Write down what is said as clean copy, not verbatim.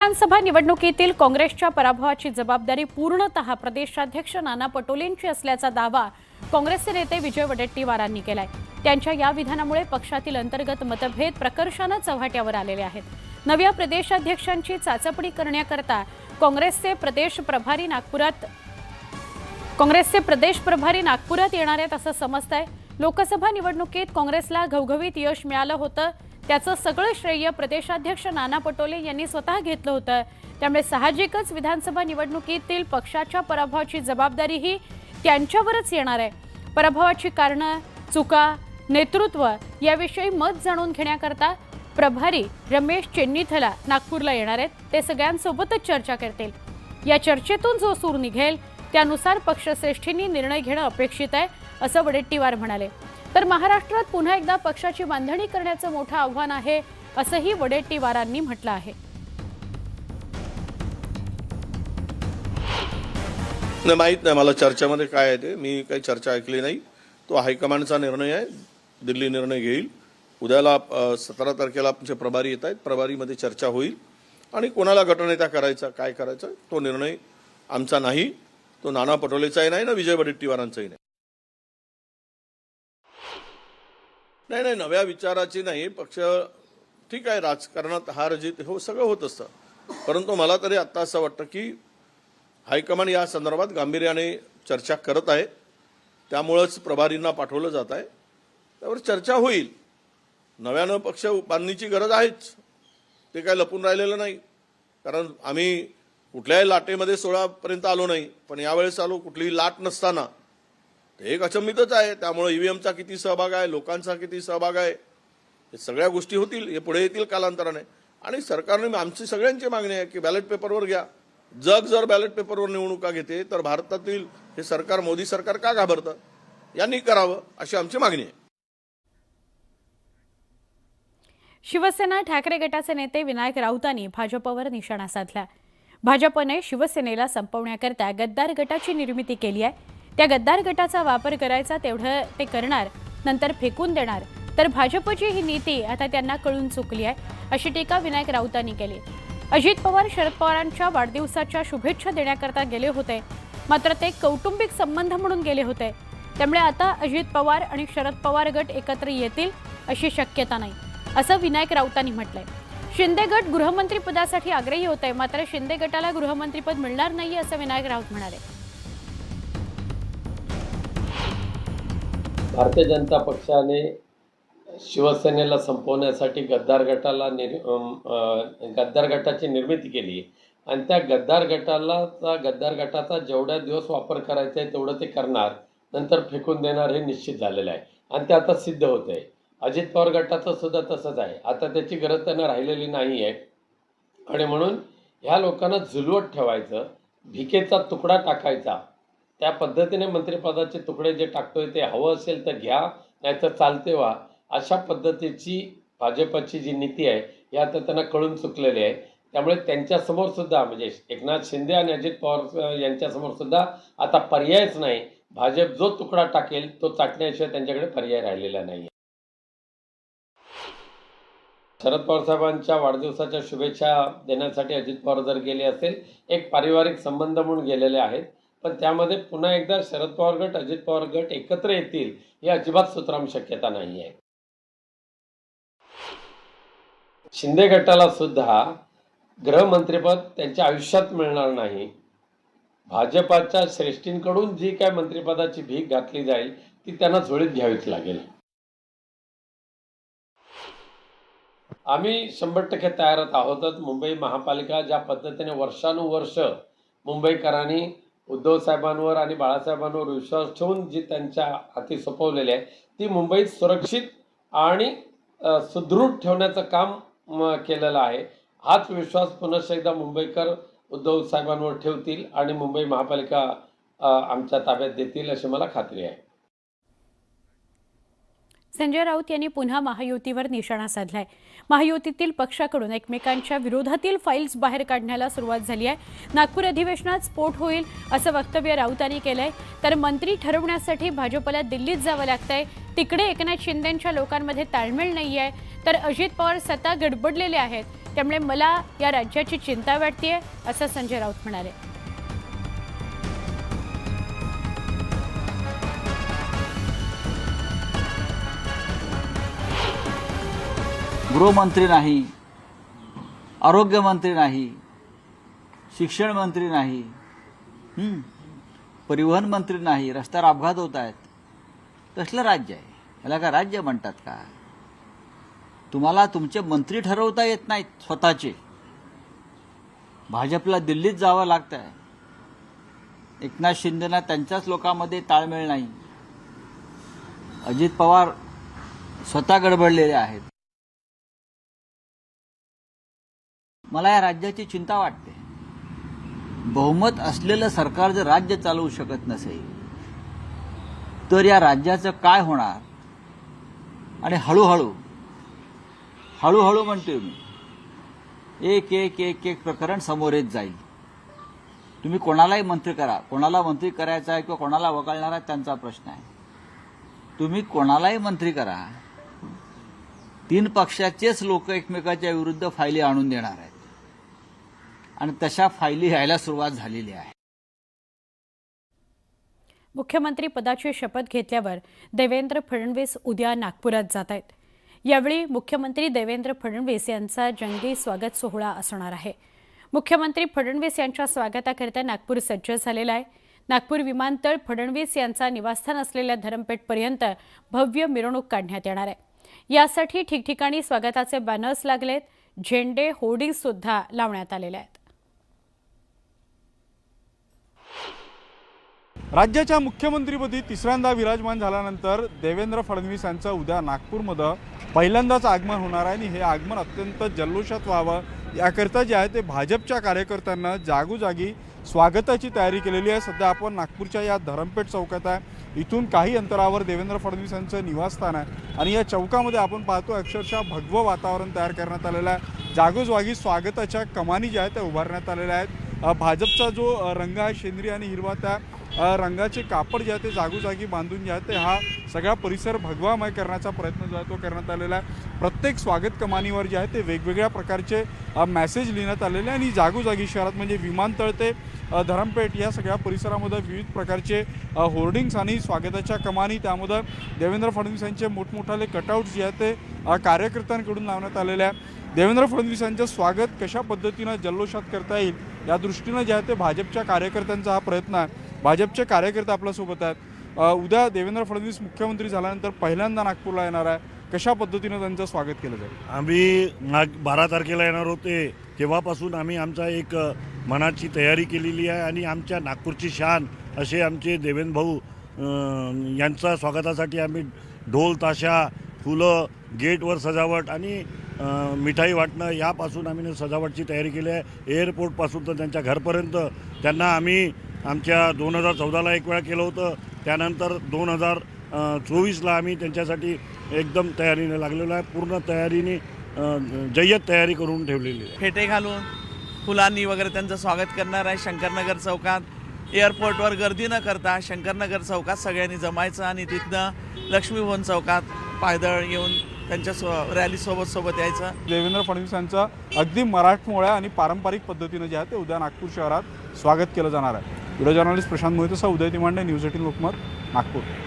विधानसभा निवडणुकीतील काँग्रेसच्या पराभवाची जबाबदारी पूर्णतः प्रदेशाध्यक्ष नाना पटोलेंची असल्याचा दावा काँग्रेसचे नेते विजय वडेट्टीवारांनी केलाय। त्यांच्या या विधानामुळे पक्षातील अंतर्गत मतभेद प्रकर्षाने चव्हाट्यावर आलेले आहेत। नव्या प्रदेशाध्यक्षांची चाचपणी करण्याकरता काँग्रेसचे प्रदेश प्रभारी नागपुरात येणार आहेत असं समजतंय। लोकसभा निवडणुकीत काँग्रेसला घवघवीत यश मिळालं होतं, त्याचं सगळं श्रेय प्रदेशाध्यक्ष नाना पटोले यांनी स्वतः घेतलं होतं। त्यामुळे साहजिकच विधानसभा निवडणुकीतील पक्षाच्या पराभवाची जबाबदारी ही त्यांच्यावरच येणार आहे। पराभवाची कारणं, चुका, नेतृत्व याविषयी मत जाणून घेण्याकरता प्रभारी रमेश चेन्नीथला नागपूरला येणार आहेत। ते सगळ्यांसोबतच चर्चा करतील। या चर्चेतून जो सूर निघेल त्यानुसार पक्षश्रेष्ठींनी निर्णय घेणं अपेक्षित आहे असं वडेट्टीवार म्हणाले। तर महाराष्ट्रात पुन्हा एकदा पक्षाची बांधणी करण्याचं मोठं आव्हान आहे असंही वडेट्टीवारांनी म्हटलं आहे। माहित नाही मला चर्चेमध्ये काय आहे ते, मी काही चर्चा ऐकली नाही। तो हायकमांडचा निर्णय आहे, दिल्ली निर्णय घेईल। उद्याला 17 तारखेला आमचे प्रभारी येत आहेत, प्रभारीमध्ये चर्चा होईल आणि कोणाला गटनेता करायचा काय करायचा तो निर्णय आमचा नाही, तो नाना पटोलेचाही नाही ना विजय वडेट्टीवारांचाही नाही। नाही नव्या विचाराची नाही, पक्ष ठीक आहे, राजकारणात हार जीत हो सगळं होत असतं, परंतु मला तरी आत्ता असं वाटतं की हायकमांड या संदर्भात गांभीर्याने चर्चा करत आहे, त्यामुळेच प्रभारींना पाठवलं जात आहे, त्यावर चर्चा होईल। नव्यानं पक्ष बांधणीची गरज आहेच, ते काय लपून राहिलेलं नाही, कारण आम्ही कुठल्याही लाटेमध्ये 16 पर्यंत आलो नाही, पण यावेळेस आलो कुठलीही लाट नसताना, ते एक अचंबितच आहे। त्यामुळे ईव्हीएमचा किती सहभाग आहे, लोकांचा किती सहभाग आहे, हे सगळ्या गोष्टी होतील, हे पुढे येतील कालांतराने। आणि सरकारने आमची सगळ्यांची मागणी आहे की बॅलेट पेपरवर घ्या। जग जर बॅलेट पेपरवर निवडणुका घेते तर भारतातील हे सरकार, मोदी सरकार का घाबरतं? यांनी करावं अशी आमची मागणी आहे। शिवसेना ठाकरे गटाचे नेते विनायक राऊतांनी भाजपवर निशाणा साधला। भाजपने शिवसेनेला संपवण्याकरता गद्दार गटाची निर्मिती केली आहे। त्या गद्दार गटाचा वापर करायचा तेवढं ते करणार, नंतर फेकून देणार। तर भाजपची ही नीती आता त्यांना कळून चुकली आहे अशी टीका विनायक राऊतांनी केली। अजित पवार शरद पवारांच्या वाढदिवसाच्या शुभेच्छा देण्याकरता गेले होते, मात्र ते कौटुंबिक संबंध म्हणून गेले होते। त्यामुळे आता अजित पवार आणि शरद पवार गट एकत्र येतील अशी शक्यता नाही असं विनायक राऊतांनी म्हटलंय। शिंदे गट गृहमंत्रीपदासाठी आग्रही होते, मात्र शिंदे गटाला गृहमंत्रीपद मिळणार नाही असं विनायक राऊत म्हणाले। भारतीय जनता पक्षाने शिवसेनेला संपवण्यासाठी गद्दार गटाची निर्मिती केली आणि त्या गद्दार गटाचा जेवढ्या दिवस वापर करायचा आहे तेवढं ते करणार, नंतर फेकून देणार हे निश्चित झालेलं आहे आणि ते आता सिद्ध होत आहे। अजित पवार गटाचं सुद्धा तसंच आहे, आता त्याची गरज त्यांना राहिलेली नाही आहे आणि म्हणून ह्या लोकांना झुलवत ठेवायचं, भिकेचा तुकडा टाकायचा, त्या पद्धतीने मंत्रिपदाचे तुकडे जे टाकतोय ते हवं असेल तर घ्या, नाहीतर चालते व्हा, अशा पद्धतीची भाजपची जी नीती आहे ही आता त्यांना कळून चुकलेली आहे। त्यामुळे त्यांच्यासमोर सुद्धा म्हणजे एकनाथ शिंदे आणि अजित पवार यांच्यासमोर सुद्धा आता पर्यायच नाही। भाजप जो तुकडा टाकेल तो चाटण्याशिवाय त्यांच्याकडे पर्याय राहिलेला नाही। शरद पवार साहेबांच्या वाढदिवसाच्या शुभेच्छा देण्यासाठी अजित पवार जर गेले असेल, एक पारिवारिक संबंध म्हणून गेलेले आहेत, पण त्यामध्ये पुन्हा एकदा शरद पवार गट अजित पवार गट एकत्र येतील ही अजिबात सुतराम शक्यता नाही आहे। शिंदे गटाला सुद्धा गृहमंत्रीपद त्यांच्या आयुष्यात मिळणार नाही। भाजपाच्या श्रेष्ठींकडून जी काय मंत्रिपदाची भीक घातली जाईल ती त्यांना झोळीत घ्यावीच लागेल। आम्ही 100% तयार आहोतच। मुंबई महापालिका ज्या पद्धतीने वर्षानुवर्ष मुंबईकरांनी उद्धव साहेबांवर आणि बाळासाहेबांवर विश्वास ठेवून जी त्यांच्या हाती सोपवलेली आहे ती मुंबईत सुरक्षित आणि सुदृढ ठेवण्याचं काम केलेलं आहे। हाच विश्वास पुन्हा एकदा मुंबईकर उद्धव साहेबांवर ठेवतील आणि मुंबई महापालिका आमच्या ताब्यात देतील अशी मला खात्री आहे। संजय राऊत यांनी पुन्हा महायुतीवर निशाणा साधलाय। महायुतीतील पक्षाकडून एकमेकांच्या विरोधातील फाईल्स बाहेर काढण्याला सुरुवात झाली आहे। नागपूर अधिवेशनात स्फोट होईल असं वक्तव्य राऊतांनी केलंय। तर मंत्री ठरवण्यासाठी भाजपला दिल्लीत जावं लागतंय, तिकडे एकनाथ शिंदेंच्या लोकांमध्ये ताळमेळ नाहीये, तर अजित पवार स्वतः गडबडलेले आहेत। त्यामुळे मला या राज्याची चिंता वाटतेय, असं संजय राऊत म्हणाले. गृहमंत्री नाही, आरोग्यमंत्री नाही, शिक्षण मंत्री नाही, परिवहन मंत्री नाही, रस्त्यावर अपघात होत आहेत. कसलं राज्य आहे? याला का राज्य म्हणतात का? तुम्हाला तुमचे मंत्री ठरवता येत नाहीत स्वतःचे. भाजपला दिल्लीत जावं लागतंय. एकनाथ शिंदेना त्यांच्याच लोकांमध्ये ताळमेळ नाही. अजित पवार स्वतः गडबडलेले आहेत. मला या राज्याची चिंता वाटते. बहुमत असलेलं सरकार जर राज्य चालवू शकत नसेल तर या राज्याचं काय होणार? आणि हळूहळू म्हणतोय मी, एक एक एक एक प्रकरण समोर येत जाईल. तुम्ही कोणालाही मंत्री करा, कोणाला मंत्री करायचा आहे किंवा कोणाला वगळणार आहे त्यांचा प्रश्न आहे. तुम्ही कोणालाही मंत्री करा, 3 पक्षाचेच लोक एकमेकाच्या विरुद्ध फायली आणून देणार आहेत आणि तशा फायली यायला सुरुवात झालेली आहे. मुख्यमंत्री पदाची शपथ घेतल्यावर देवेंद्र फडणवीस उद्या नागपुरात जात आहेत. यावेळी मुख्यमंत्री देवेंद्र फडणवीस यांचा जंगी स्वागत सोहळा असणार आहे. मुख्यमंत्री फडणवीस यांच्या स्वागताकरिता नागपूर सज्ज झालेला आहे. नागपूर विमानतळ फडणवीस यांचा निवासस्थान असलेल्या धरमपेठपर्यंत भव्य मिरवणूक काढण्यात येणार आहे. यासाठी ठिकठिकाणी स्वागताचे बॅनर्स लागलेत, झेंडे, होर्डिंग सुद्धा लावण्यात आलेले आहेत. राज्याच्या मुख्यमंत्रीपदी तिसऱ्यांदा विराजमान झाल्यानंतर देवेंद्र फडणवीस यांचं उद्या नागपूरमध्ये पहिल्यांदाच आगमन होणार आहे आणि हे आगमन अत्यंत जल्लोषात व्हावं याकरता जे आहे ते भाजपच्या कार्यकर्त्यांना जागोजागी स्वागताची तयारी केलेली आहे. सध्या आपण नागपूरच्या या धरमपेठ चौकात आहे. इथून काही अंतरावर देवेंद्र फडणवीस यांचं निवासस्थान आहे आणि या चौकामध्ये आपण पाहतो अक्षरशः भगवं वातावरण तयार करण्यात आलेलं आहे. जागोजागी स्वागताच्या कमानी ज्या आहेत त्या उभारण्यात आलेल्या आहेत. भाजपचा जो रंग आहे शेंद्री आणि हिरवा, त्या रंगाचे कापड जे आहे ते जागोजागी बांधून जे आहे ते हा सगळा परिसर भगवामय करण्याचा प्रयत्न जो आहे तो करण्यात आलेला आहे. प्रत्येक स्वागत कमानीवर जे आहे ते वेगवेगळ्या प्रकारचे मेसेज लिहिण्यात आलेले आणि जागोजागी शहरात म्हणजे विमानतळ ते धरमपेठ या सगळ्या परिसरामध्ये विविध प्रकारचे होर्डिंग्स आणि स्वागताच्या कमानी, त्यामध्ये देवेंद्र फडणवीस यांचे मोठमोठाले कटआउट्स जे आहेत ते कार्यकर्त्यांकडून लावण्यात आलेले आहे. देवेंद्र फडणवीस यांचं स्वागत कशा पद्धतीनं जल्लोषात करता येईल या दृष्टीनं जे आहे ते भाजपच्या कार्यकर्त्यांचा हा प्रयत्न आहे. भाजपचे कार्यकर्ते आपल्यासोबत आहेत. उद्या देवेंद्र फडणवीस मुख्यमंत्री झाल्यानंतर पहिल्यांदा नागपूरला येणार आहे. कशा पद्धतीनं त्यांचं स्वागत केलं जाईल? आम्ही 12 तारखेला येणार होते, तेव्हापासून आम्ही आमचा एक मनाची तयारी केलेली आहे आणि आमच्या नागपूरची शान असे आमचे देवेंद्र भाऊ यांच्या स्वागतासाठी आम्ही ढोल ताशा, फुलं, गेटवर सजावट आणि मिठाई वाटणं यापासून आम्ही सजावटची तयारी केली आहे. एअरपोर्टपासून तर त्यांच्या घरपर्यंत त्यांना आम्ही आमच्या 2014ला एक वेळा केलं होतं, त्यानंतर 2024ला आम्ही त्यांच्यासाठी एकदम तयारीने लागलेलो आहे. पूर्ण तयारीने जय्यत तयारी करून ठेवलेली आहे. फेटे घालून फुलांनी वगैरे त्यांचं स्वागत करणार आहे. शंकरनगर चौकात एअरपोर्टवर गर्दी न करता शंकरनगर चौकात सगळ्यांनी जमायचं आणि तिथनं लक्ष्मीभवन चौकात पायदळ येऊन त्यांच्या रॅली सोबत यायचं. देवेंद्र फडणवीस यांचं अगदी मराठमोळ्या आणि पारंपरिक पद्धतीनं जे आहे ते उद्या नागपूर शहरात स्वागत केलं जाणार आहे. व्हिडिओ जर्नलिस्ट प्रशांत मोहितेसह उदय तिमांडे, न्यूज 18 लोकमत, नागपूर.